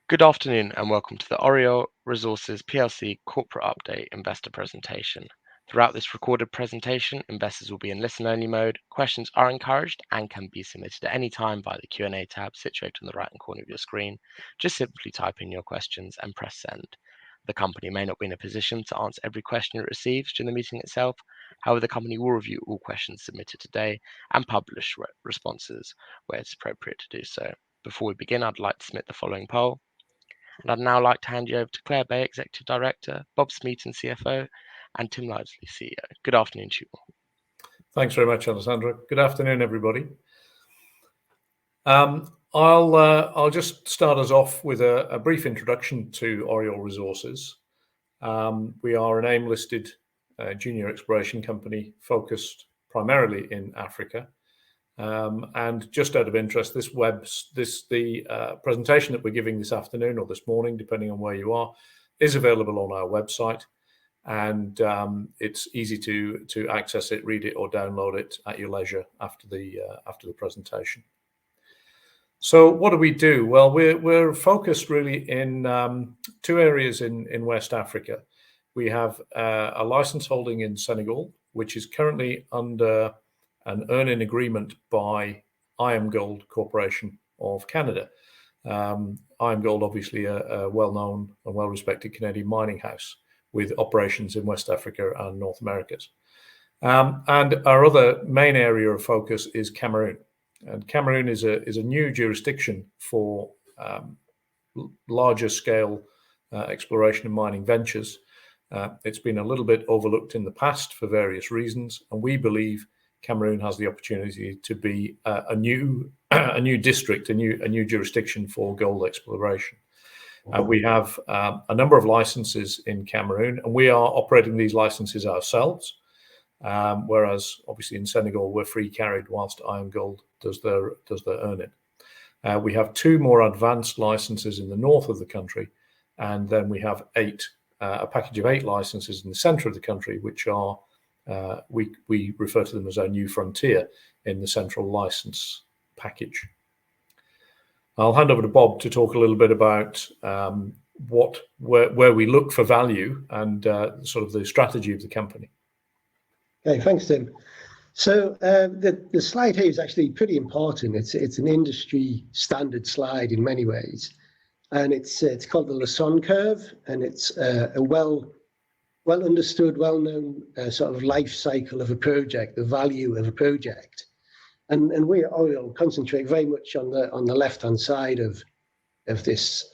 Good afternoon and welcome to the ORIOLE Resources PLC Corporate Update Investor Presentation. Throughout this recorded presentation, investors will be in listen-only mode. Questions are encouraged and can be submitted at any time via the Q&A tab situated in the right-hand corner of your screen. Just simply type in your questions and press send. The company may not be in a position to answer every question it receives during the meeting itself. However, the company will review all questions submitted today and publish responses where it's appropriate to do so. Before we begin, I'd like to submit the following poll. And I'd now like to hand you over to Claire Bay, Executive Director, Bob Smeaton, CFO, and Tim Livesley, CEO. Good afternoon to you all. Thanks very much, Alessandra. Good afternoon, everybody. I'll just start us off with a brief introduction to ORIOLE Resources. We are an AIM-listed junior exploration company focused primarily in Africa. And just out of interest, the presentation that we're giving this afternoon or this morning, depending on where you are, is available on our website, and it's easy to access it, read it, or download it at your leisure after the presentation. So, what do we do? Well, we're focused really in two areas in West Africa. We have a license holding in Senegal, which is currently under an earn-in agreement by IAMGOLD Corporation of Canada. IAMGOLD, obviously a well-known and well-respected Canadian mining house with operations in West Africa and North America. And our other main area of focus is Cameroon. And Cameroon is a new jurisdiction for larger scale exploration and mining ventures. It's been a little bit overlooked in the past for various reasons, and we believe Cameroon has the opportunity to be a new district, a new jurisdiction for gold exploration. We have a number of licenses in Cameroon, and we are operating these licenses ourselves. Whereas obviously in Senegal we're free carried whilst IAMGOLD does their earn-in. We have two more advanced licenses in the north of the country, and then we have a package of 8 licenses in the centre of the country, which are we refer to them as our new frontier in the central license package. I'll hand over to Bob to talk a little bit about where we look for value and sort of the strategy of the company. Okay, thanks, Tim. So the slide here is actually pretty important. It's an industry standard slide in many ways, and it's called the Lassonde curve, and it's a well understood, well-known sort of life cycle of a project, the value of a project, and we at ORIOLE concentrate very much on the left-hand side of this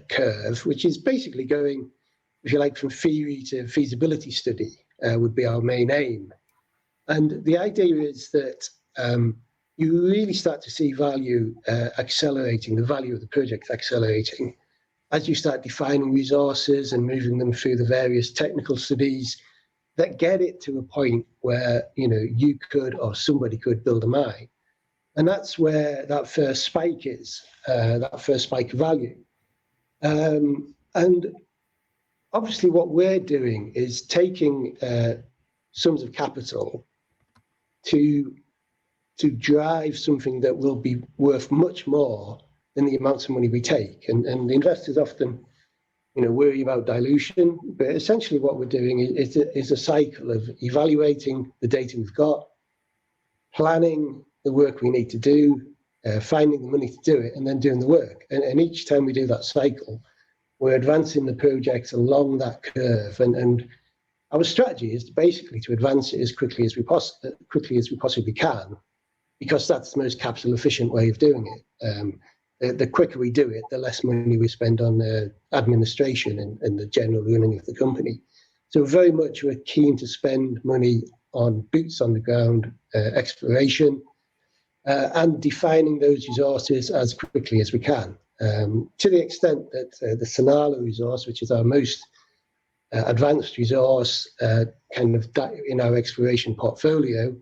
curve, which is basically going, if you like, from theory to feasibility study would be our main aim. And the idea is that you really start to see value accelerating, the value of the project accelerating, as you start defining resources and moving them through the various technical studies that get it to a point where you could or somebody could build a mine. And that's where that first spike is, that first spike of value. And obviously what we're doing is taking sums of capital to drive something that will be worth much more than the amounts of money we take. And the investors often worry about dilution, but essentially what we're doing is a cycle of evaluating the data we've got, planning the work we need to do, finding the money to do it, and then doing the work. And each time we do that cycle, we're advancing the project along that curve. And our strategy is basically to advance it as quickly as we possibly can, because that's the most capital efficient way of doing it. The quicker we do it, the less money we spend on administration and the general running of the company. So very much we're keen to spend money on boots on the ground exploration and defining those resources as quickly as we can. To the extent that the Senala resource, which is our most advanced resource kind of in our exploration portfolio,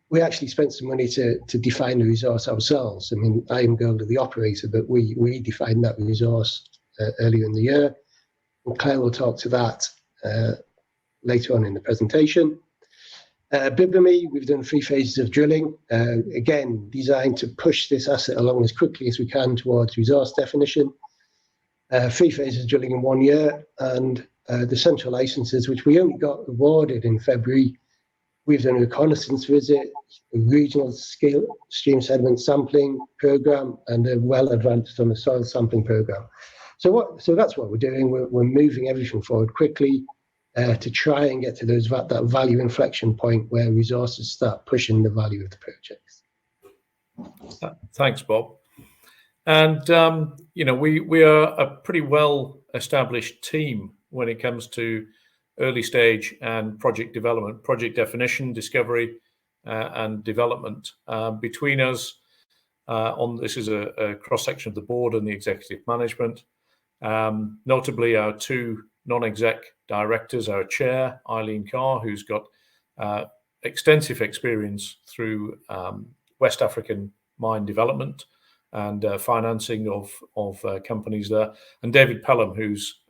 we actually spent some money to define the resource ourselves. I mean, IAMGOLD are the operator, but we defined that resource earlier in the year. And Claire will talk to that later on in the presentation. BIBEMI, we've done 3 phases of drilling, again, designed to push this asset along as quickly as we can towards resource definition. 3 phases drilling in 1 year, and the central licenses, which we only got awarded in February. We've done a reconnaissance visit, a regional scale stream sediment sampling program, and a well advanced on the soil sampling program. So that's what we're doing. We're moving everything forward quickly to try and get to that value inflection point where resources start pushing the value of the projects. Thanks, Bob. And we are a pretty well established team when it comes to early stage and project development, project definition, discovery, and development. Between us, this is a cross section of the board and the executive management. Notably, our 2 non-exec directors, our chair, Eileen Carr, who's got extensive experience through West African mine development and financing of companies there, and David Pelham, who's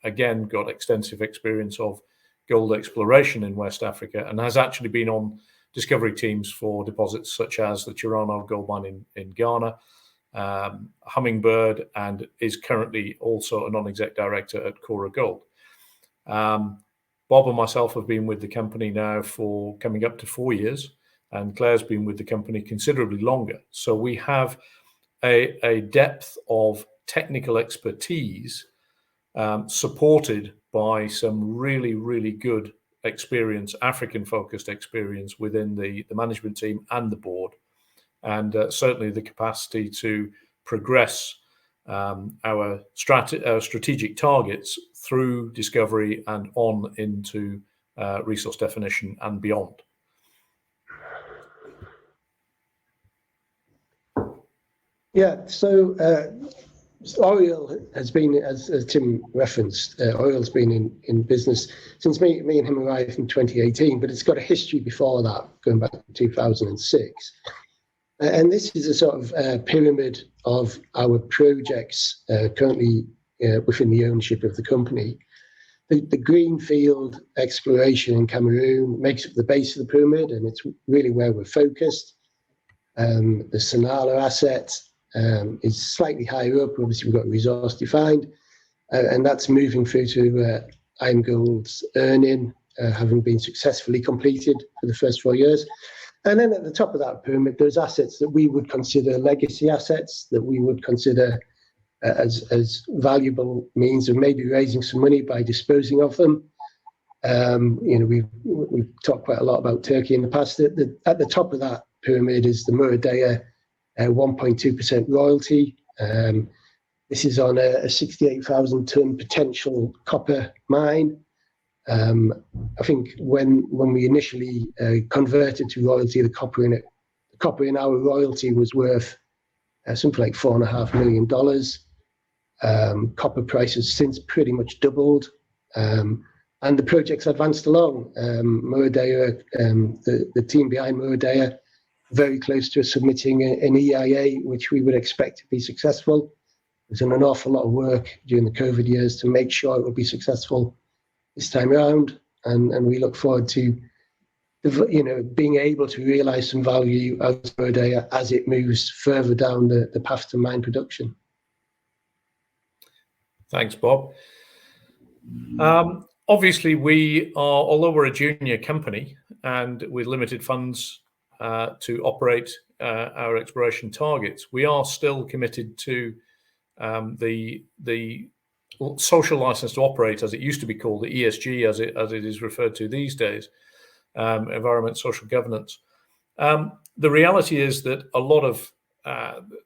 again got extensive experience of gold exploration in West Africa and has actually been on discovery teams for deposits such as the Chirano gold mine in Ghana, Hummingbird, and is currently also a non-exec director at Cora Gold. Bob and myself have been with the company now for coming up to 4 years, and Claire's been with the company considerably longer. So we have a depth of technical expertise supported by some really, really good experience, African-focused experience within the management team and the board, and certainly the capacity to progress our strategic targets through discovery and on into resource definition and beyond. Yeah, so ORIOLE has been, as Tim referenced, ORIOLE's been in business since me and him arrived in 2018, but it's got a history before that, going back to 2006. And this is a sort of pyramid of our projects currently within the ownership of the company. The greenfield exploration in Cameroon makes up the base of the pyramid, and it's really where we're focused. The Sonala asset is slightly higher up. Obviously, we've got resource defined, and that's moving through to IAMGOLD's earning, having been successfully completed for the first 4 years. And then at the top of that pyramid, there's assets that we would consider legacy assets, that we would consider as valuable means of maybe raising some money by disposing of them. We've talked quite a lot about Turkey in the past. At the top of that pyramid is the Muradaya 1.2% royalty. This is on a 68,000 ton potential copper mine. I think when we initially converted to royalty, the copper in our royalty was worth something like $4.5 million. Copper price has since pretty much doubled, and the project's advanced along. Muradaya, the team behind Muradaya, very close to submitting an EIA, which we would expect to be successful. There's been an awful lot of work during the COVID years to make sure it will be successful this time around, and we look forward to being able to realise some value out of Muradaya as it moves further down the path to mine production. Thanks, Bob. Obviously, although we're a junior company and with limited funds to operate our exploration targets, we are still committed to the social license to operate, as it used to be called, the ESG, as it is referred to these days, environment, social governance. The reality is that a lot of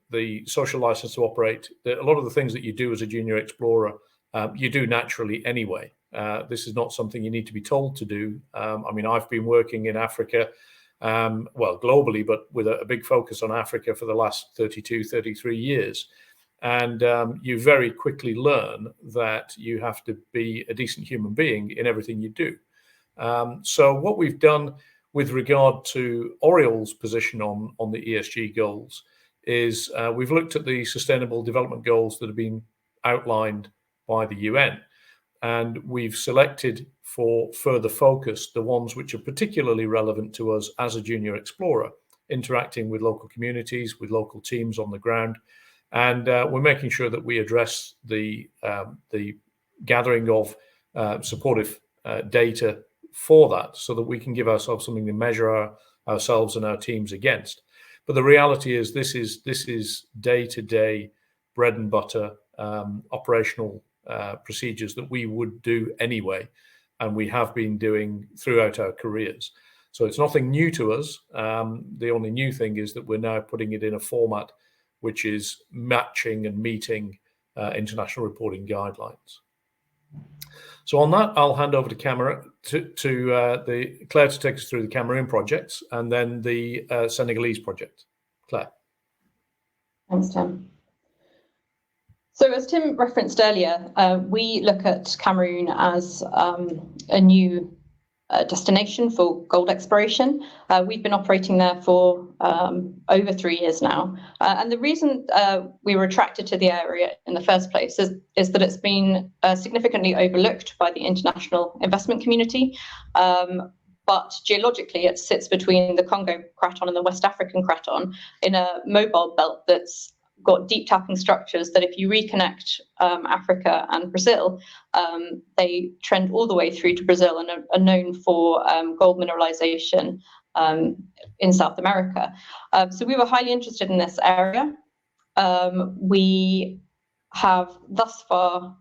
the social license to operate, a lot of the things that you do as a junior explorer, you do naturally anyway. This is not something you need to be told to do. I mean, I've been working in Africa, well, globally, but with a big focus on Africa for the last 32, 33 years. And you very quickly learn that you have to be a decent human being in everything you do. So what we've done with regard to ORIOLE's position on the ESG goals is we've looked at the Sustainable Development Goals that have been outlined by the UN. And we've selected for further focus the ones which are particularly relevant to us as a junior explorer, interacting with local communities, with local teams on the ground, And we're making sure that we address the gathering of supportive data for that, so that we can give ourselves something to measure ourselves and our teams against. But the reality is this is day-to-day bread and butter operational procedures that we would do anyway, and we have been doing throughout our careers. So it's nothing new to us. The only new thing is that we're now putting it in a format which is matching and meeting international reporting guidelines. So on that, I'll hand over to Claire to take us through the Cameroon projects and then the Senegalese project. Claire. Thanks, Tim. So as Tim referenced earlier, we look at Cameroon as a new destination for gold exploration. We've been operating there for over 3 years now. And the reason we were attracted to the area in the first place is that it's been significantly overlooked by the international investment community. But geologically, it sits between the Congo Craton and the West African Craton in a mobile belt that's got deep tapping structures that if you reconnect Africa and Brazil, they trend all the way through to Brazil and are known for gold mineralization in South America. So we were highly interested in this area. We have thus far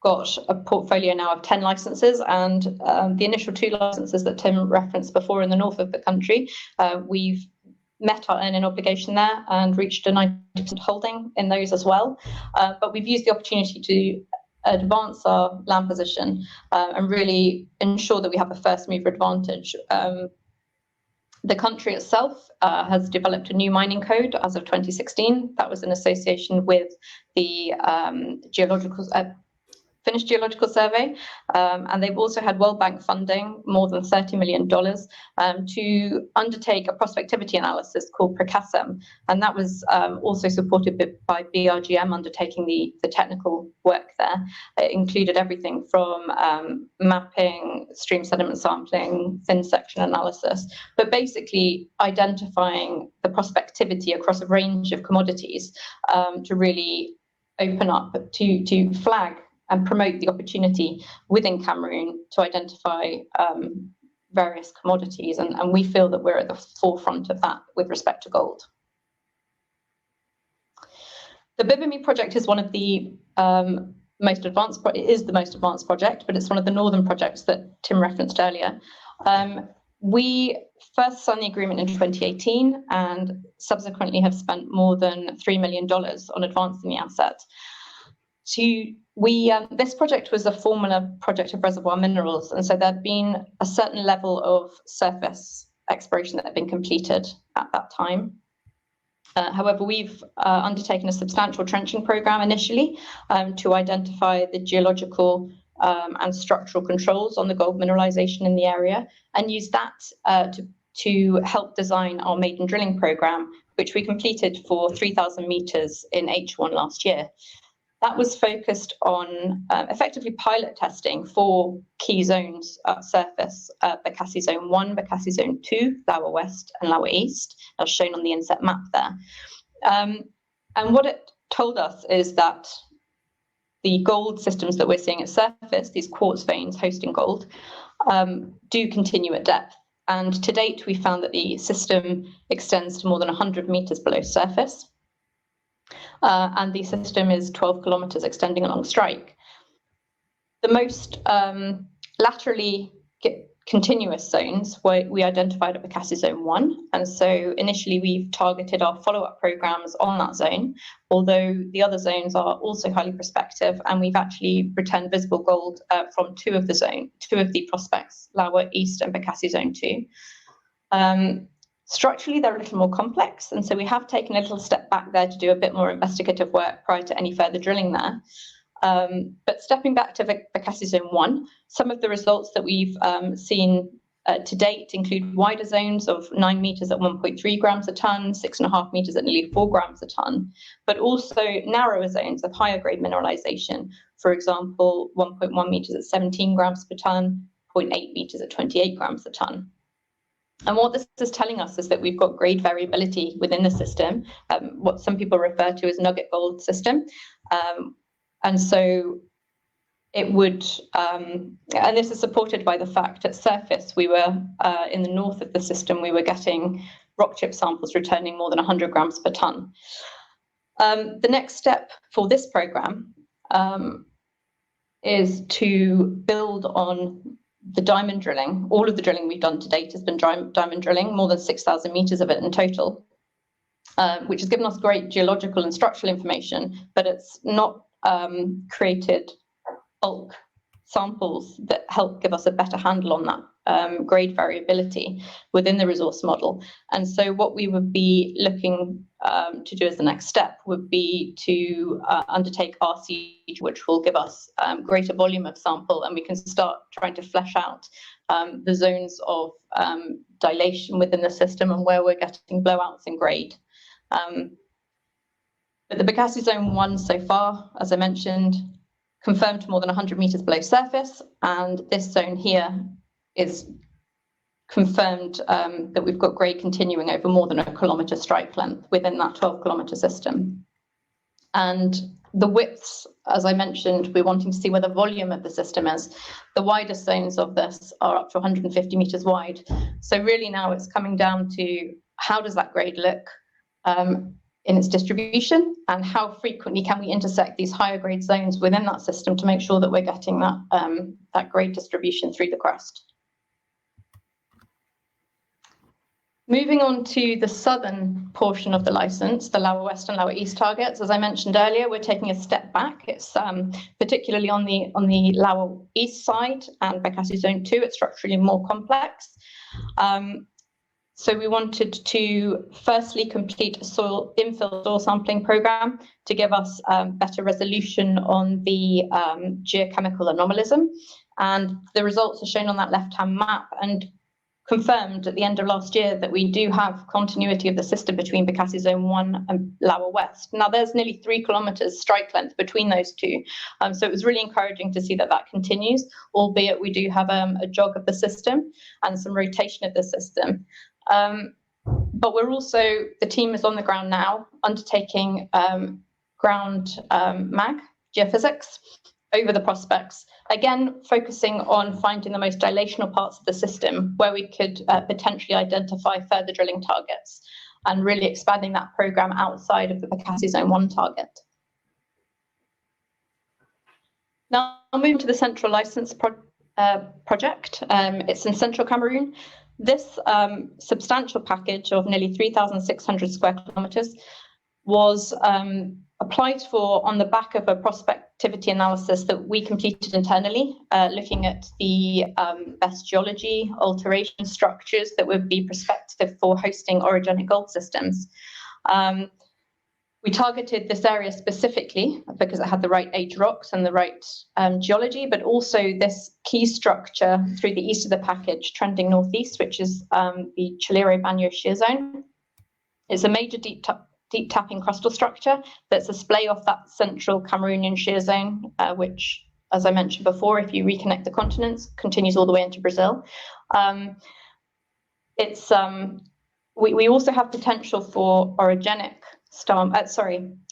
got a portfolio now of 10 licenses, and the initial 2 licenses that Tim referenced before in the north of the country, we've met our earning obligation there and reached a 90% holding in those as well. But we've used the opportunity to advance our land position and really ensure that we have a first mover advantage. The country itself has developed a new mining code as of 2016. That was in association with the Finnish Geological Survey, and they've also had World Bank funding, more than $30 million, to undertake a prospectivity analysis called PRECASEM, and that was also supported by BRGM undertaking the technical work there. It included everything from mapping, stream sediment sampling, thin section analysis, but basically identifying the prospectivity across a range of commodities to really open up, to flag and promote the opportunity within Cameroon to identify various commodities. And we feel that we're at the forefront of that with respect to gold. The BIBEMI project is one of the most advanced, it is the most advanced project, but it's one of the northern projects that Tim referenced earlier. We first signed the agreement in 2018 and subsequently have spent more than $3 million on advancing the asset. This project was a former project of reservoir minerals, and so there'd been a certain level of surface exploration that had been completed at that time. However, we've undertaken a substantial trenching program initially to identify the geological and structural controls on the gold mineralization in the area, and use that to help design our maiden drilling program, which we completed for 3,000 meters in H1 last year. That was focused on effectively pilot testing for key zones at surface, Bekassi Zone 1, Bekassi Zone 2, Lawa West and Lawa East, as shown on the inset map there. And what it told us is that the gold systems that we're seeing at surface, these quartz veins hosting gold, do continue at depth. And to date, we found that the system extends to more than 100 meters below surface. And the system is 12 kilometers extending along strike. The most laterally continuous zones we identified at Bekassi Zone 1, and so initially we've targeted our follow-up programs on that zone, although the other zones are also highly prospective, and we've actually returned visible gold from two of the prospects, Lawa East and Bekassi Zone 2. Structurally, they're a little more complex, and so we have taken a little step back there to do a bit more investigative work prior to any further drilling there. But stepping back to Bekassi Zone 1, some of the results that we've seen to date include wider zones of 9 meters at 1.3 grams a ton, 6.5 meters at nearly 4 grams a ton, but also narrower zones of higher grade mineralization. For example, 1.1 meters at 17 grams per ton, 0.8 meters at 28 grams a ton. And what this is telling us is that we've got grade variability within the system, what some people refer to as nugget gold system. And so it would, and this is supported by the fact at surface, we were in the north of the system, we were getting rock chip samples returning more than 100 grams per ton. The next step for this program is to build on the diamond drilling. All of the drilling we've done to date has been diamond drilling, more than 6,000 meters of it in total, which has given us great geological and structural information, but it's not created bulk samples that help give us a better handle on that grade variability within the resource model. And so what we would be looking to do as the next step would be to undertake RC, which will give us greater volume of sample, and we can start trying to flesh out the zones of dilation within the system and where we're getting blowouts in grade. But the Bekasi Zone 1 so far, as I mentioned, confirmed more than 100 meters below surface, and this zone here is confirmed that we've got grade continuing over more than 1 kilometer strike length within that 12-kilometer system. And the widths, as I mentioned, we're wanting to see where the volume of the system is. The widest zones of this are up to 150 meters wide. So really now it's coming down to how does that grade look in its distribution, and how frequently can we intersect these higher grade zones within that system to make sure that we're getting that, that grade distribution through the crust. Moving on to the southern portion of the license, the Lower West and Lower East targets. As I mentioned earlier, we're taking a step back. It's particularly on the Lower East side and Bekasi Zone 2, it's structurally more complex. So we wanted to firstly complete a infill soil sampling program to give us better resolution on the geochemical anomalism. And the results are shown on that left-hand map, and confirmed at the end of last year that we do have continuity of the system between Bekasi Zone 1 and Lower West. Now there's nearly 3 kilometers strike length between those two. So it was really encouraging to see that that continues, albeit we do have a jog of the system and some rotation of the system. But we're also, the team is on the ground now undertaking ground mag geophysics over the prospects, again focusing on finding the most dilational parts of the system where we could potentially identify further drilling targets, and really expanding that program outside of the Bekasi Zone 1 target. Now I'll move to the central license project. It's in central Cameroon. This substantial package of nearly 3,600 square kilometers was applied for on the back of a prospectivity analysis that we completed internally, looking at the best geology, alteration structures that would be prospective for hosting orogenic gold systems. We targeted this area specifically because it had the right age rocks and the right geology, but also this key structure through the east of the package, trending northeast, which is the Chilero-Banyo shear zone. It's a major deep tapping crustal structure that's a splay off that central Cameroonian shear zone, which, as I mentioned before, if you reconnect the continents, continues all the way into Brazil. We also have potential for orogenic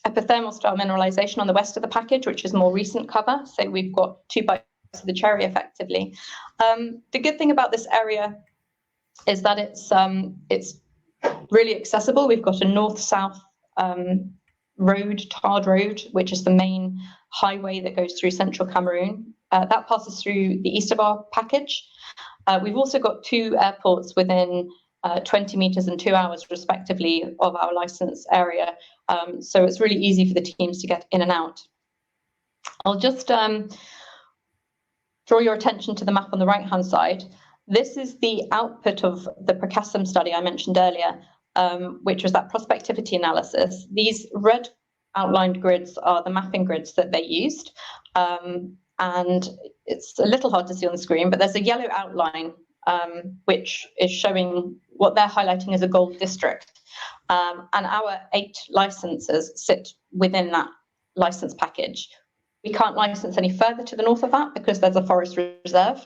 epithermal style mineralization on the west of the package, which is more recent cover. So we've got 2 bites of the cherry effectively. The good thing about this area is that it's really accessible. We've got a north-south road, tarred road, which is the main highway that goes through central Cameroon. That passes through the east of our package. We've also got 2 airports within 20 meters and 2 hours respectively of our license area. So it's really easy for the teams to get in and out. I'll just draw your attention to the map on the right-hand side. This is the output of the Precassim study I mentioned earlier, which was that prospectivity analysis. These red outlined grids are the mapping grids that they used. And it's a little hard to see on the screen, but there's a yellow outline which is showing what they're highlighting as a gold district. And our 8 licenses sit within that license package. We can't license any further to the north of that because there's a forest reserve.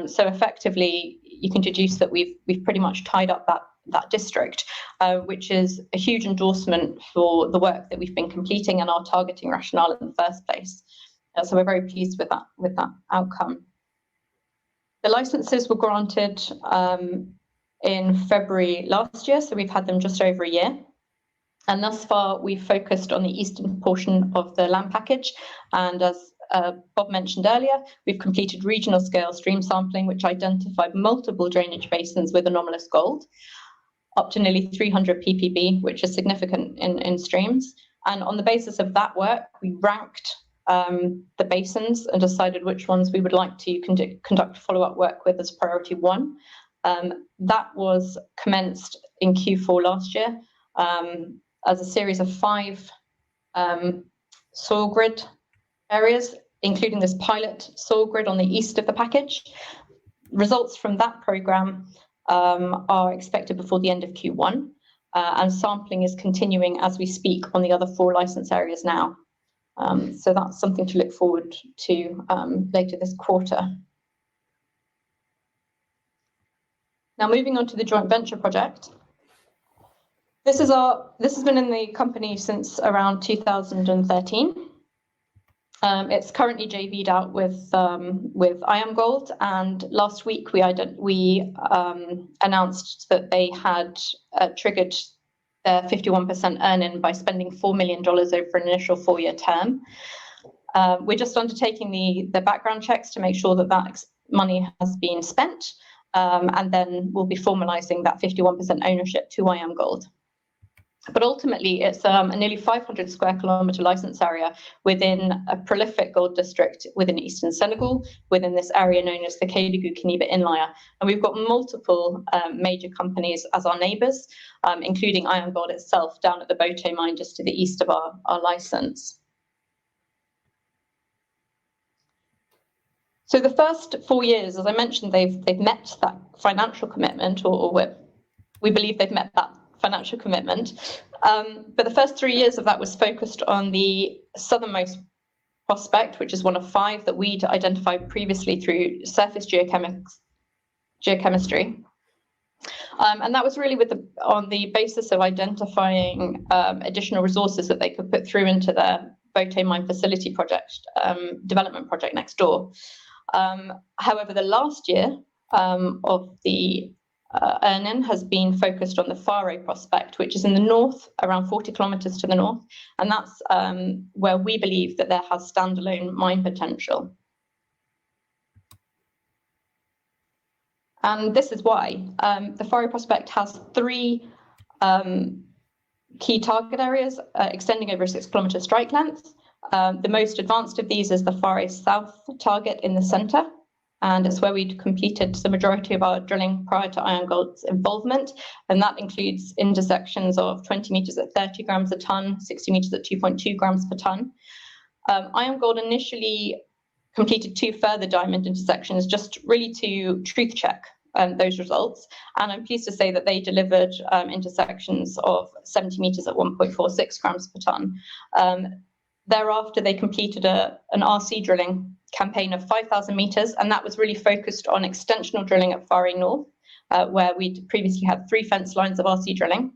So effectively, you can deduce that we've pretty much tied up that district, which is a huge endorsement for the work that we've been completing and our targeting rationale in the first place. So we're very pleased with that outcome. The licenses were granted in February last year, so we've had them just over a year. And thus far, we've focused on the eastern portion of the land package. And as Bob mentioned earlier, we've completed regional scale stream sampling, which identified multiple drainage basins with anomalous gold, up to nearly 300 ppb, which is significant in streams. And on the basis of that work, we ranked the basins and decided which ones we would like to conduct follow-up work with as priority 1. That was commenced in Q4 last year as a series of 5 soil grid areas, including this pilot soil grid on the east of the package. Results from that programme are expected before the end of Q1, and sampling is continuing as we speak on the other 4 licence areas now. So that's something to look forward to later this quarter. Now, moving on to the joint venture project. This has been in the company since around 2013. It's currently JV'd out with IAMGOLD, and last week we announced that they had triggered their 51% earn-in by spending $4 million over an initial 4-year term. We're just undertaking the background checks to make sure that money has been spent, and then we'll be formalising that 51% ownership to IAMGOLD. But ultimately, it's a nearly 500 square kilometre licence area within a prolific gold district within eastern Senegal, within this area known as the Kédougou-Kiniba Inlier. And we've got multiple major companies as our neighbours, including IAMGOLD itself down at the Boto mine just to the east of our licence. So the first 4 years, as I mentioned, they've met that financial commitment, or we believe they've met that financial commitment. But the first 3 years of that was focused on the southernmost prospect, which is one of 5 that we'd identified previously through surface geochemistry. And that was really on the basis of identifying additional resources that they could put through into their Boto mine facility project, development project next door. However, the last year of the earn-in has been focused on the Faro prospect, which is in the north, around 40 kilometres to the north, and that's where we believe that there has standalone mine potential. And this is why. The Faro prospect has 3 key target areas extending over a 6-kilometre strike length. The most advanced of these is the Faro South target in the centre, and it's where we'd completed the majority of our drilling prior to IAMGOLD's involvement, and that includes intersections of 20 metres at 30 grams a tonne, 60 metres at 2.2 grams per tonne. IAMGOLD initially completed 2 further diamond intersections just really to truth check those results, and I'm pleased to say that they delivered intersections of 70 metres at 1.46 grams per tonne. Thereafter, they completed an RC drilling campaign of 5,000 metres, and that was really focused on extensional drilling at Faro North, where we'd previously had 3 fence lines of RC drilling,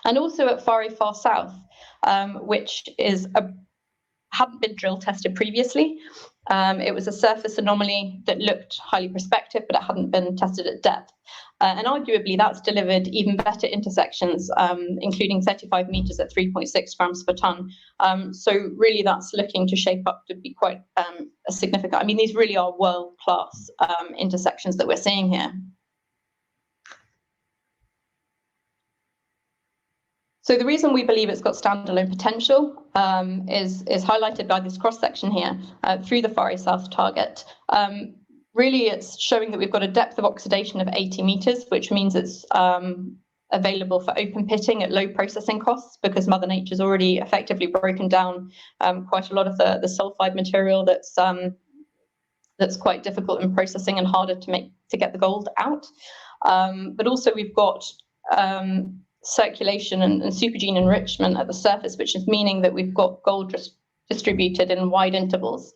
and also at Faro Far South, which hadn't been drill tested previously. It was a surface anomaly that looked highly prospective, but it hadn't been tested at depth. And arguably, that's delivered even better intersections, including 35 metres at 3.6 grams per tonne. So really, that's looking to shape up to be quite a significant. I mean, these really are world-class intersections that we're seeing here. So the reason we believe it's got standalone potential is highlighted by this cross-section here through the Faro South target. Really, it's showing that we've got a depth of oxidation of 80 metres, which means it's available for open pitting at low processing costs, because Mother Nature's already effectively broken down quite a lot of the sulfide material that's quite difficult in processing and harder to get the gold out. But also we've got circulation and supergene enrichment at the surface, which is meaning that we've got gold distributed in wide intervals.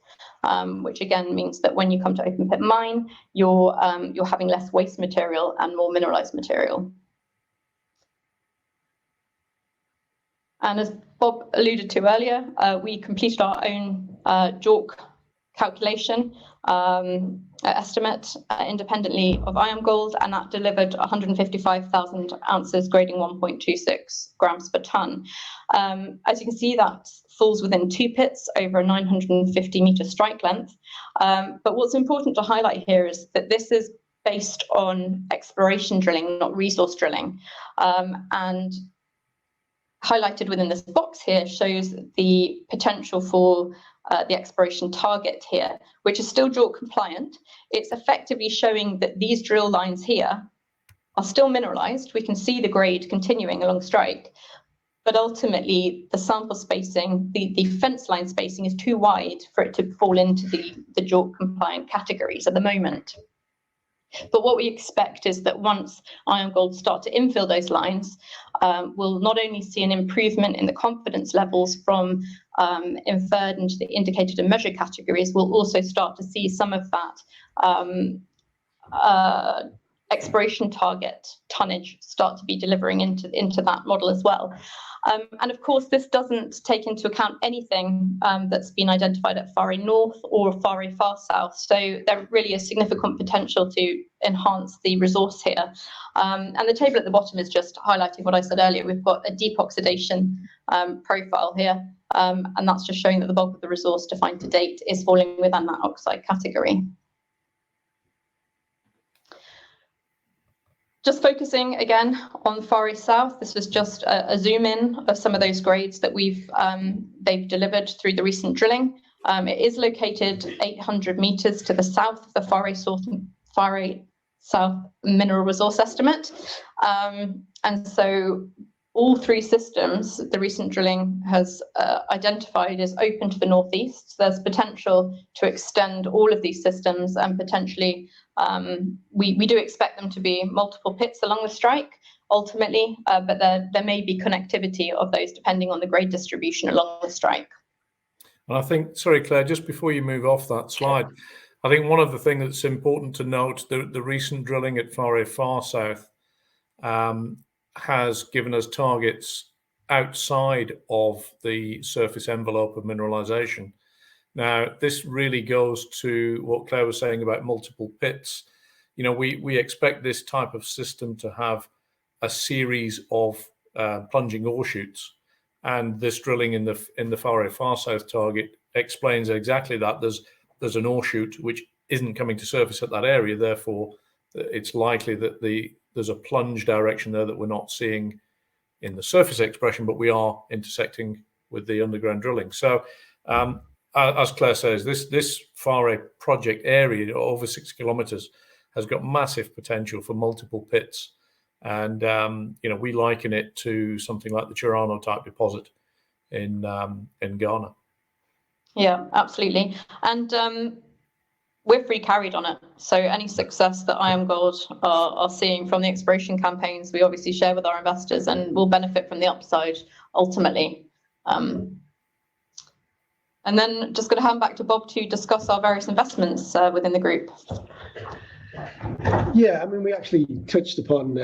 which again means that when you come to open pit mine, you're having less waste material and more mineralized material. And as Bob alluded to earlier, we completed our own JORC calculation estimate independently of IAMGOLD, and that delivered 155,000 ounces grading 1.26 grams per tonne. As you can see, that falls within 2 pits over a 950 metre strike length. But what's important to highlight here is that this is based on exploration drilling, not resource drilling. And highlighted within this box here shows the potential for the exploration target here, which is still JORC compliant. It's effectively showing that these drill lines here are still mineralized. We can see the grade continuing along strike, but ultimately the sample spacing, the fence line spacing is too wide for it to fall into the JORC compliant categories at the moment. But what we expect is that once IAMGOLD start to infill those lines, we'll not only see an improvement in the confidence levels from inferred into the indicated and measured categories, we'll also start to see some of that exploration target tonnage start to be delivering into that model as well. And of course, this doesn't take into account anything that's been identified at Far North or Far South. So there really is significant potential to enhance the resource here. And the table at the bottom is just highlighting what I said earlier. We've got a deep oxidation profile here, and that's just showing that the bulk of the resource defined to date is falling within that oxide category. Just focusing again on Far East South, this was just a zoom in of some of those grades that they've delivered through the recent drilling. It is located 800 meters to the south of the Far East South mineral resource estimate. And so all 3 systems the recent drilling has identified is open to the northeast. There's potential to extend all of these systems, and potentially we do expect them to be multiple pits along the strike ultimately, but there may be connectivity of those depending on the grade distribution along the strike. And I think, sorry Claire, just before you move off that slide, I think one of the things that's important to note, the recent drilling at Far South has given us targets outside of the surface envelope of mineralization. Now, this really goes to what Claire was saying about multiple pits. You know, we expect this type of system to have a series of plunging ore chutes, and this drilling in the Far South target explains exactly that. There's an ore chute which isn't coming to surface at that area, therefore it's likely that there's a plunge direction there that we're not seeing in the surface expression, but we are intersecting with the underground drilling. So as Claire says, this Far project area, over 6 kilometers, has got massive potential for multiple pits. And, you know, we liken it to something like the Chirano type deposit in Ghana. Yeah, absolutely. And we're free carried on it. So any success that IAMGOLD are seeing from the exploration campaigns, we obviously share with our investors and will benefit from the upside ultimately. And then just going to hand back to Bob to discuss our various investments within the group. Yeah, I mean, we actually touched upon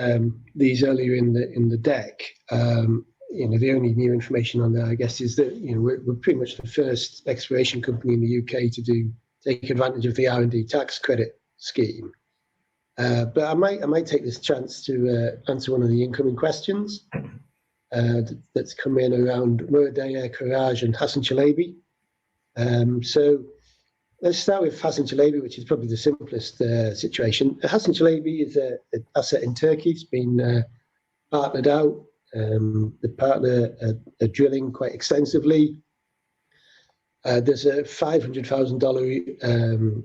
these earlier in the deck. You know, the only new information on there, I guess, is that, you know, we're pretty much the first exploration company in the UK to take advantage of the R&D tax credit scheme. But I might take this chance to answer one of the incoming questions that's come in around Muradaya, Courage, and Hassan Chalabi. So let's start with Hassan Chalabi, which is probably the simplest situation. Hassan Chalabi is an asset in Turkey. It's been partnered out. The partner are drilling quite extensively. There's a $500,000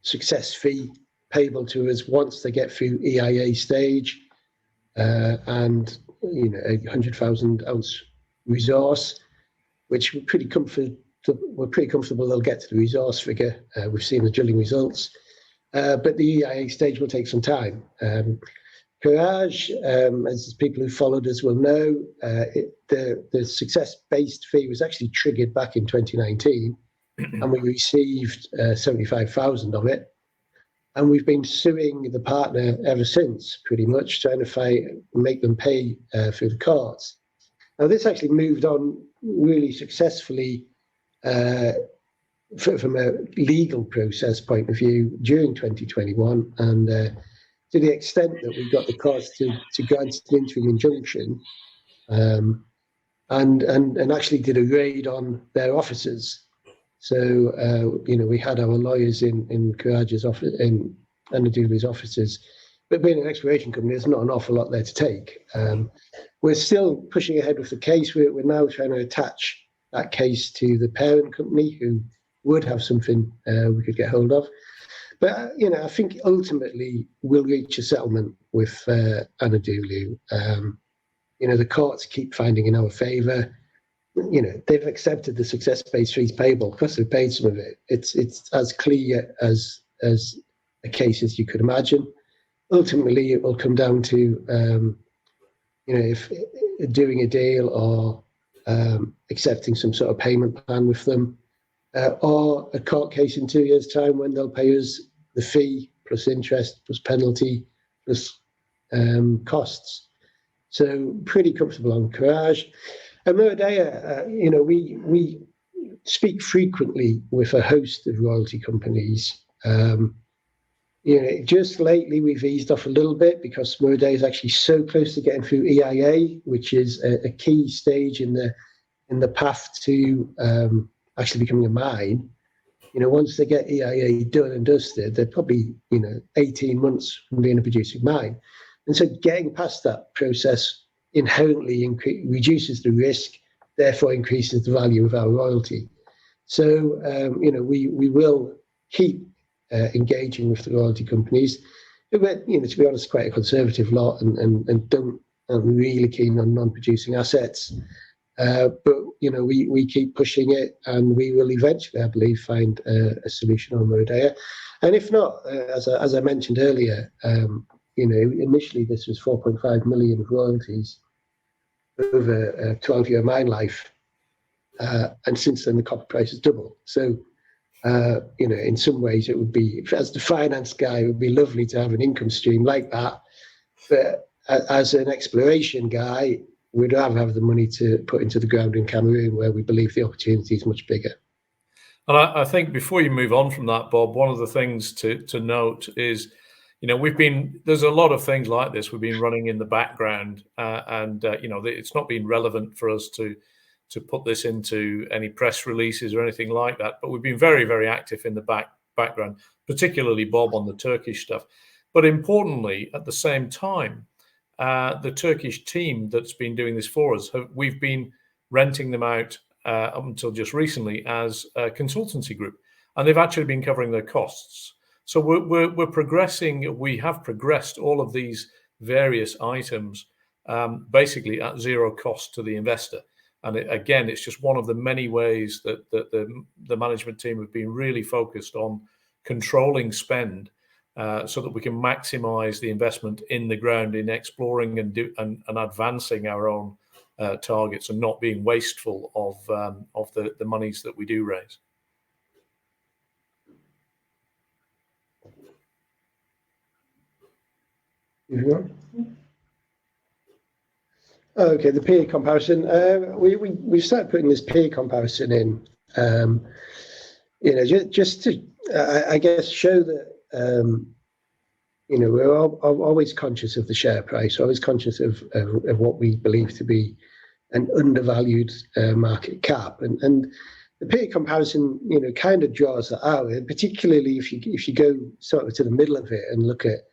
success fee payable to us once they get through EIA stage, and you know, a 100,000 ounce resource, which we're pretty comfortable they'll get to the resource figure. We've seen the drilling results, but the EIA stage will take some time. Courage, as people who followed us will know, the success-based fee was actually triggered back in 2019 and we received 75,000 of it. And we've been suing the partner ever since, pretty much, trying to make them pay through the courts. Now, this actually moved on really successfully from a legal process point of view during 2021, and to the extent that we got the courts to grant an interim injunction, and actually did a raid on their offices. So, we had our lawyers in Courage's office, in Anadolu's offices. But being an exploration company, there's not an awful lot there to take. We're still pushing ahead with the case. We're now trying to attach that case to the parent company, who would have something we could get hold of. But, I think ultimately we'll reach a settlement with Anadolu. The courts keep finding in our favour. They've accepted the success-based fees payable because they've paid some of it. It's as clear as a case as you could imagine. Ultimately, it will come down to if doing a deal or accepting some sort of payment plan with them, or a court case in 2 years' time when they'll pay us the fee plus interest plus penalty plus costs. So pretty comfortable on Courage. And Merdea, we speak frequently with a host of royalty companies. Just lately we've eased off a little bit because Merdea is actually so close to getting through EIA, which is a key stage in the path to actually becoming a mine. Once they get EIA done and dusted, they're probably 18 months from being a producing mine. And so getting past that process inherently reduces the risk, therefore increases the value of our royalty. So, we will keep engaging with the royalty companies, but, to be honest, quite a conservative lot and aren't really keen on non-producing assets. But, we keep pushing it, and we will eventually, I believe, find a solution on Merdea. And if not, as I mentioned earlier, initially this was 4.5 million of royalties over a 12-year mine life, and since then the copper price has doubled. So, in some ways it would be, as the finance guy, it would be lovely to have an income stream like that. But as an exploration guy, we'd rather have the money to put into the ground in Cameroon, where we believe the opportunity is much bigger. And I think before you move on from that, Bob, one of the things to note is, there's a lot of things like this we've been running in the background, and it's not been relevant for us to put this into any press releases or anything like that. But we've been very, very active in the background, particularly Bob on the Turkish stuff. But importantly, at the same time, the Turkish team that's been doing this for us, we've been renting them out up until just recently as a consultancy group, and they've actually been covering their costs. So we're progressing. We have progressed all of these various items basically at zero cost to the investor. And again, it's just one of the many ways that the management team have been really focused on controlling spend, so that we can maximize the investment in the ground in exploring and advancing our own targets, and not being wasteful of the monies that we do raise. Okay, the peer comparison. We started putting this peer comparison in, just to, I guess, show that we're always conscious of the share price, always conscious of what we believe to be an undervalued market cap, and the peer comparison, kind of draws that out. And particularly if you go sort of to the middle of it and look at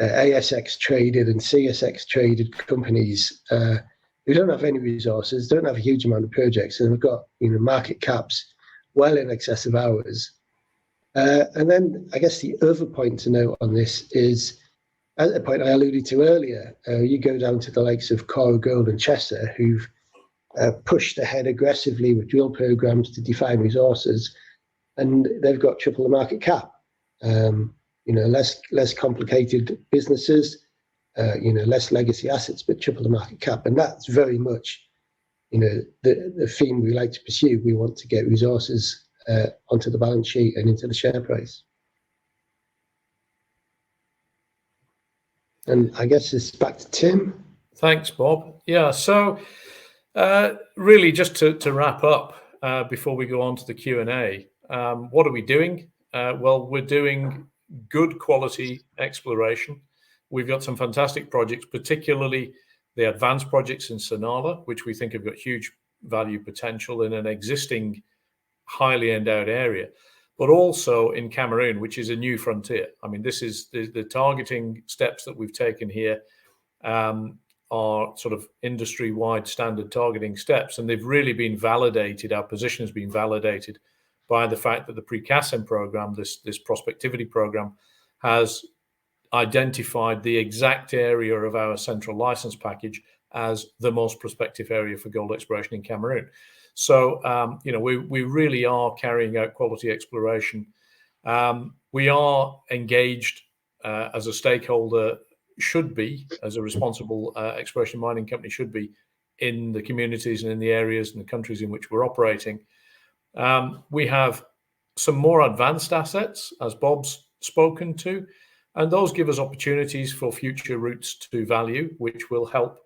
ASX traded and CSX traded companies who don't have any resources, don't have a huge amount of projects, and have got market caps well in excess of ours. And then I guess the other point to note on this is, at the point I alluded to earlier, you go down to the likes of Cora Gold and Chester, who've pushed ahead aggressively with drill programs to define resources, and they've got triple the market cap. Less complicated businesses, less legacy assets, but triple the market cap. And that's very much, the theme we like to pursue. We want to get resources onto the balance sheet and into the share price. And I guess it's back to Tim. Thanks, Bob. Yeah, so really just to wrap up before we go on to the Q&A, what are we doing? Well, we're doing good quality exploration. We've got some fantastic projects, particularly the advanced projects in Sonala, which we think have got huge value potential in an existing highly endowed area, but also in Cameroon, which is a new frontier. I mean, this is the targeting steps that we've taken here are sort of industry-wide standard targeting steps, and they've really been validated. Our position has been validated by the fact that the pre-CASM program, this prospectivity program, has identified the exact area of our central license package as the most prospective area for gold exploration in Cameroon. So, we really are carrying out quality exploration. We are engaged as a stakeholder, should be, as a responsible exploration mining company should be, in the communities and in the areas and the countries in which we're operating. We have some more advanced assets, as Bob's spoken to, and those give us opportunities for future routes to value, which will help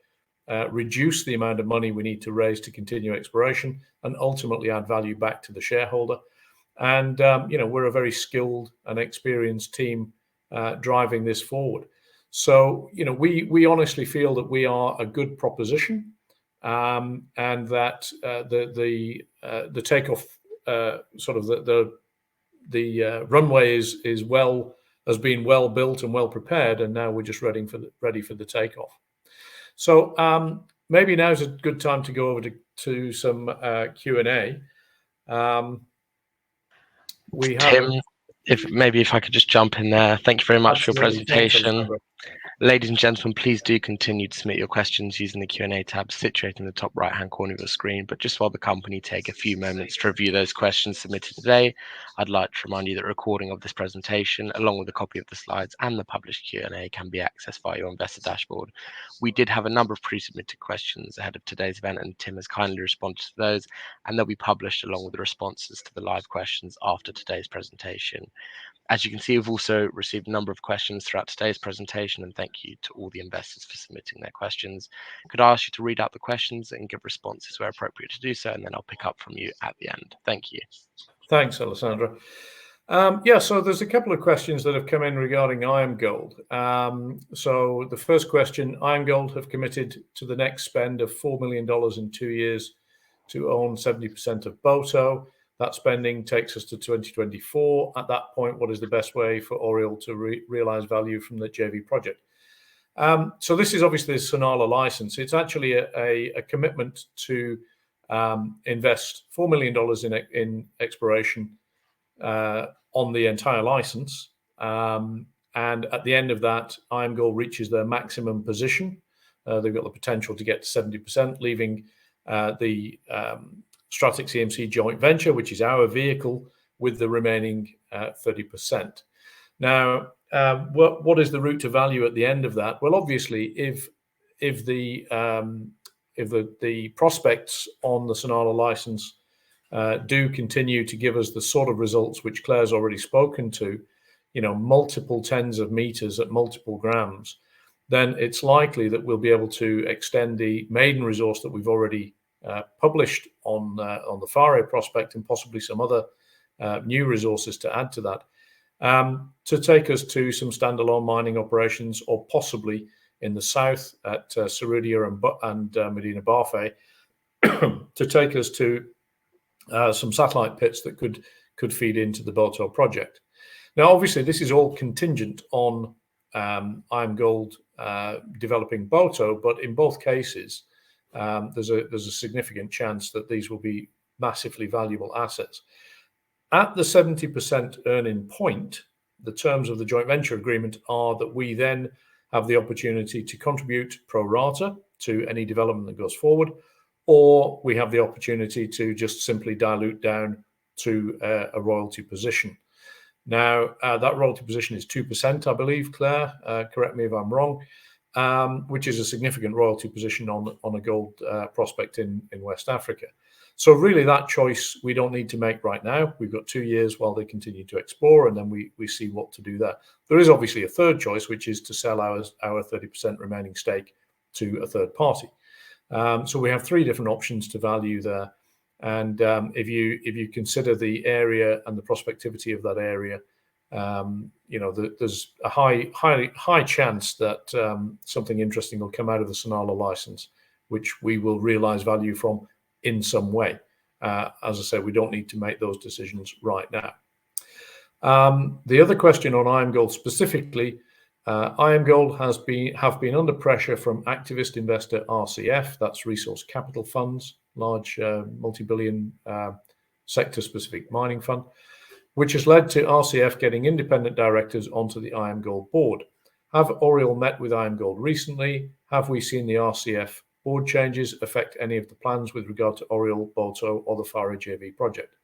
reduce the amount of money we need to raise to continue exploration and ultimately add value back to the shareholder. And, we're a very skilled and experienced team driving this forward. So, we honestly feel that we are a good proposition, and that the takeoff, sort of the runway has been well built and well prepared, and now we're just ready for the takeoff. So maybe now's a good time to go over to some Q&A. We have Tim, if I could just jump in there. Thank you very much for your presentation. Ladies and gentlemen, please do continue to submit your questions using the Q&A tab situated in the top right-hand corner of your screen. But just while the company take a few moments to review those questions submitted today, I'd like to remind you that a recording of this presentation, along with a copy of the slides and the published Q&A, can be accessed via your investor dashboard. We did have a number of pre-submitted questions ahead of today's event, and Tim has kindly responded to those, and they'll be published along with the responses to the live questions after today's presentation. As you can see, we've also received a number of questions throughout today's presentation, and thank you to all the investors for submitting their questions. Could I ask you to read out the questions and give responses where appropriate to do so, and then I'll pick up from you at the end. Thank you. Thanks, Alessandra. So there's a couple of questions that have come in regarding IAMGOLD. So the first question, IAMGOLD have committed to the next spend of $4 million in 2 years to own 70% of Boto. That spending takes us to 2024. At that point, what is the best way for ORIOLE to realize value from the JV project? So this is obviously the Sonala license. It's actually a commitment to invest $4 million in exploration on the entire license. And at the end of that, IAMGOLD reaches their maximum position. They've got the potential to get to 70%, leaving the Stratix EMC joint venture, which is our vehicle, with the remaining 30%. Now, what is the route to value at the end of that? Well, obviously, if the prospects on the Sonala license do continue to give us the sort of results which Claire's already spoken to, multiple tens of meters at multiple grams, then it's likely that we'll be able to extend the maiden resource that we've already published on the Fare prospect, and possibly some other new resources to add to that, to take us to some standalone mining operations, or possibly in the south at Sarudia and Medina Bafe, to take us to some satellite pits that could feed into the Boto project. Now, obviously, this is all contingent on IAMGOLD developing Boto, but in both cases, there's a significant chance that these will be massively valuable assets. At the 70% earning point, the terms of the joint venture agreement are that we then have the opportunity to contribute pro rata to any development that goes forward, or we have the opportunity to just simply dilute down to a royalty position. Now, that royalty position is 2%, I believe, Claire. Correct me if I'm wrong. which is a significant royalty position on a gold prospect in West Africa. So really that choice we don't need to make right now. We've got 2 years while they continue to explore, and then we see what to do there. There is obviously a third choice, which is to sell our 30% remaining stake to a third party. So we have 3 different options to value there. And if you consider the area and the prospectivity of that area, there's a high chance that something interesting will come out of the Sonala license, which we will realize value from in some way. As I said, we don't need to make those decisions right now. The other question on IAMGOLD specifically, IAMGOLD have been under pressure from activist investor RCF, that's Resource Capital Funds, large multi-billion sector-specific mining fund, which has led to RCF getting independent directors onto the IAMGOLD board. Have ORIOLE met with IAMGOLD recently? Have we seen the RCF board changes affect any of the plans with regard to ORIOLE, Boto, or the Faro JV project?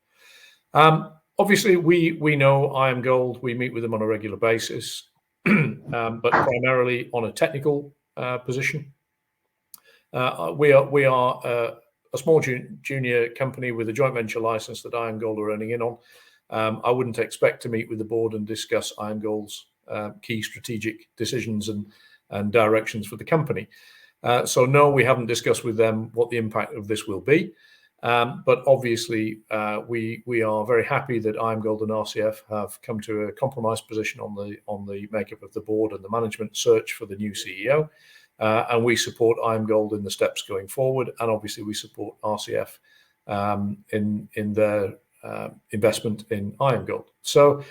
Obviously, we know IAMGOLD. We meet with them on a regular basis, but primarily on a technical position. We are a small junior company with a joint venture license that IAMGOLD are earning in on. I wouldn't expect to meet with the board and discuss IAMGOLD's key strategic decisions and directions for the company. So no, we haven't discussed with them what the impact of this will be. But obviously, we are very happy that IAMGOLD and RCF have come to a compromise position on the makeup of the board and the management search for the new CEO. And we support IAMGOLD in the steps going forward, and obviously we support RCF in their investment in IAMGOLD. So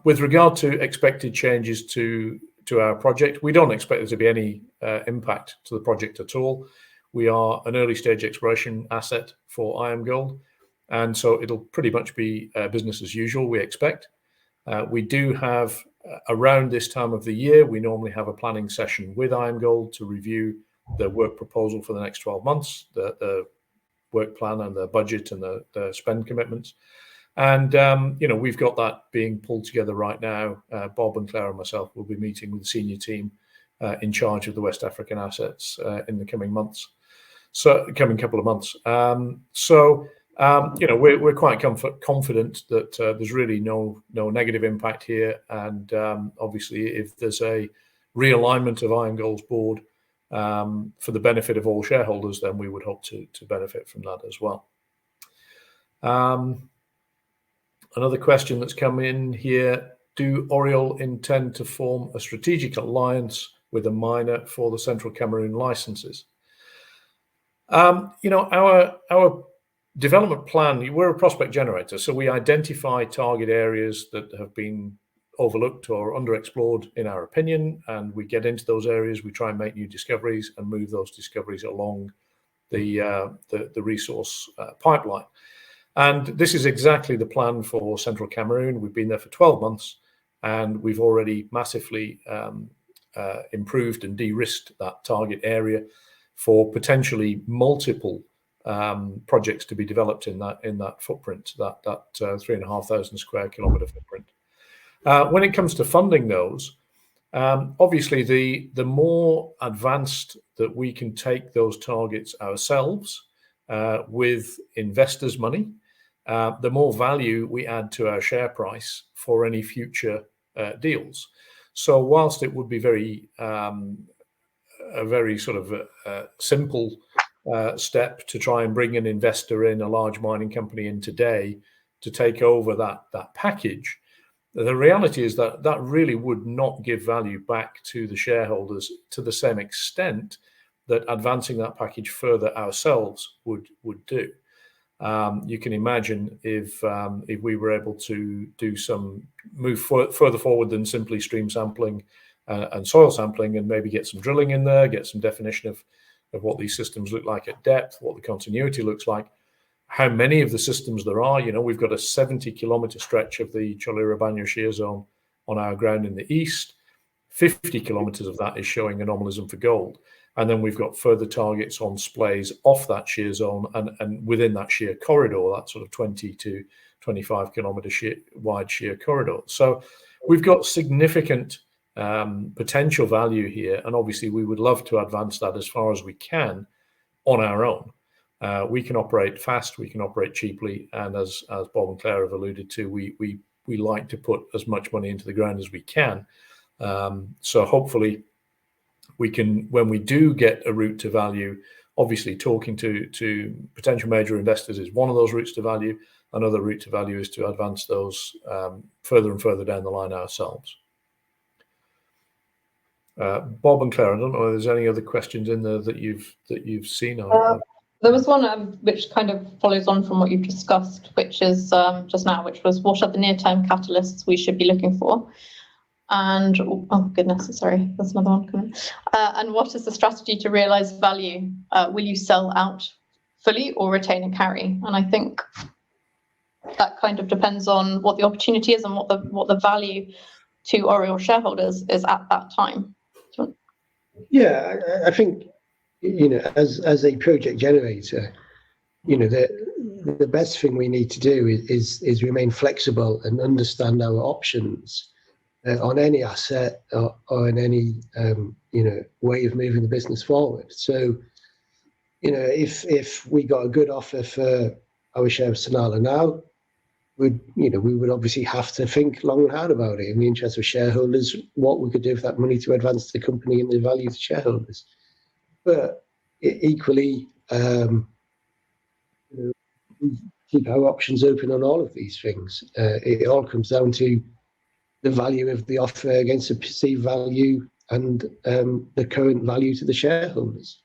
with regard to expected changes to our project, we don't expect there to be any impact to the project at all. We are an early stage exploration asset for IAMGOLD, and so it'll pretty much be business as usual, we expect. We do have, around this time of the year, we normally have a planning session with IAMGOLD to review the work proposal for the next 12 months, the work plan and the budget and the spend commitments. And, we've got that being pulled together right now. Bob and Claire and myself will be meeting with the senior team in charge of the West African assets in the coming months. So, coming couple of months. We're quite confident that there's really no negative impact here. And obviously, if there's a realignment of IAMGOLD's board for the benefit of all shareholders, then we would hope to benefit from that as well. Another question that's come in here: do ORIOLE intend to form a strategic alliance with a miner for the Central Cameroon licenses? Our development plan, we're a prospect generator, so we identify target areas that have been overlooked or underexplored in our opinion, and we get into those areas, we try and make new discoveries and move those discoveries along the resource pipeline. And this is exactly the plan for Central Cameroon. We've been there for 12 months, and we've already massively improved and de-risked that target area for potentially multiple projects to be developed in that footprint, that 3,500 square kilometer footprint. When it comes to funding those, obviously the more advanced that we can take those targets ourselves with investors' money, the more value we add to our share price for any future deals. So whilst it would be a very sort of simple step to try and bring an investor in, a large mining company in today, to take over that package, the reality is that that really would not give value back to the shareholders to the same extent that advancing that package further ourselves would do. You can imagine if we were able to do some move further forward than simply stream sampling and soil sampling, and maybe get some drilling in there, get some definition of what these systems look like at depth, what the continuity looks like, how many of the systems there are. We've got a 70-kilometer stretch of the Cholera-Banyo shear zone on our ground in the east. 50 kilometers of that is showing anomalism for gold. And then we've got further targets on splays off that shear zone and within that shear corridor, that sort of 20 to 25 kilometer wide shear corridor. So we've got significant potential value here, and obviously we would love to advance that as far as we can on our own. We can operate fast, we can operate cheaply, and as Bob and Claire have alluded to, we like to put as much money into the ground as we can. So hopefully we can, when we do get a route to value, obviously talking to potential major investors is one of those routes to value. Another route to value is to advance those further and further down the line ourselves. Bob and Claire, I don't know if there's any other questions in there that you've seen. There was one which kind of follows on from what you've discussed, which is just now, which was what are the near-term catalysts we should be looking for? And oh goodness, sorry, there's another one coming. And what is the strategy to realise value? Will you sell out fully or retain and carry? And I think that kind of depends on what the opportunity is and what the value to Oriole shareholders is at that time. Yeah, I think, you know, as a project generator, you know, the best thing we need to do is remain flexible and understand our options on any asset or on any you know, way of moving the business forward. So, you know, if we got a good offer for our share of Sonala now, we would obviously have to think long and hard about it in the interest of shareholders, what we could do with that money to advance the company and the value to shareholders. But equally, you know, we keep our options open on all of these things. It all comes down to the value of the offer against the perceived value and the current value to the shareholders.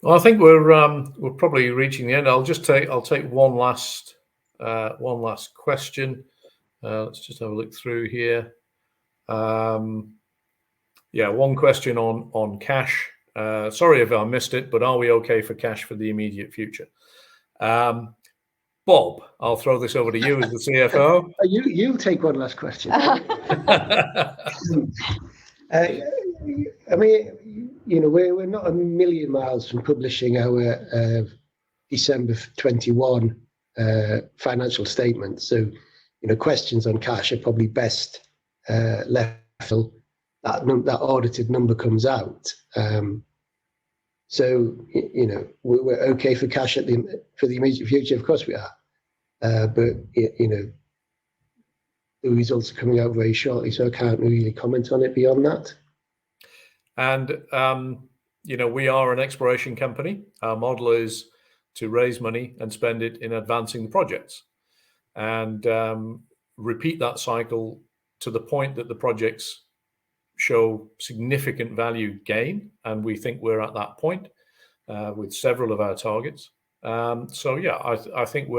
Well, I think we're probably reaching the end. I'll take one last question. Let's just have a look through here. Yeah, one question on cash. Sorry if I missed it, but are we okay for cash for the immediate future? Bob, I'll throw this over to you as the CFO. You take one last question. I mean, you know, we're not a million miles from publishing our December 21 financial statement. So, you know, questions on cash are probably best left till that audited number comes out. So, you know, we're okay for cash for the immediate future. Of course we are. But, you know, the results are coming out very shortly, so I can't really comment on it beyond that. And, you know, we are an exploration company. Our model is to raise money and spend it in advancing the projects and repeat that cycle to the point that the projects show significant value gain. And we think we're at that point with several of our targets. So, yeah, I think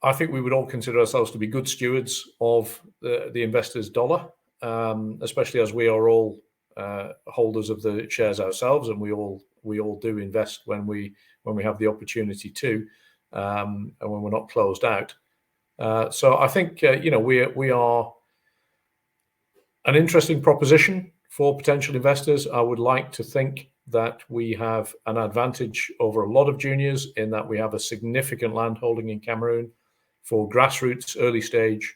I think we would all consider ourselves to be good stewards of the investors' dollar. Especially as we are all holders of the shares ourselves, and we all do invest when we have the opportunity to, and when we're not closed out. So I think you know, we are an interesting proposition for potential investors. I would like to think that we have an advantage over a lot of juniors in that we have a significant land holding in Cameroon for grassroots, early stage.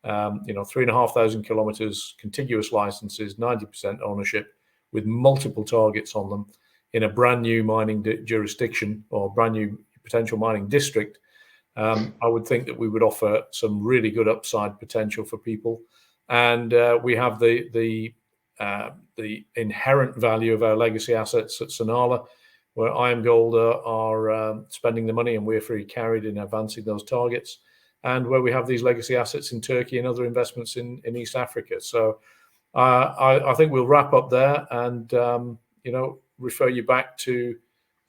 You know, 3,500 kilometers, contiguous licenses, 90% ownership, with multiple targets on them in a brand new mining jurisdiction or brand new potential mining district. I would think that we would offer some really good upside potential for people, and we have the inherent value of our legacy assets at Sonala, where IAMGOLD are spending the money and we're free carried in advancing those targets, and where we have these legacy assets in Turkey and other investments in East Africa. So I think we'll wrap up there and you know, refer you back to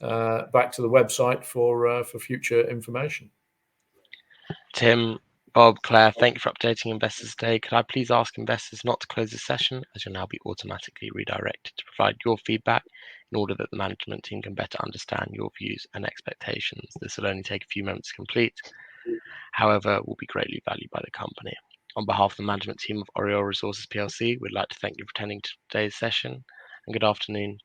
the website for future information. Tim, Bob, Claire, thank you for updating investors today. Could I please ask investors not to close the session, as you'll now be automatically redirected to provide your feedback in order that the management team can better understand your views and expectations. This will only take a few moments to complete, however, will be greatly valued by the company. On behalf of the management team of ORIOLE Resources PLC, we'd like to thank you for attending today's session, and good afternoon.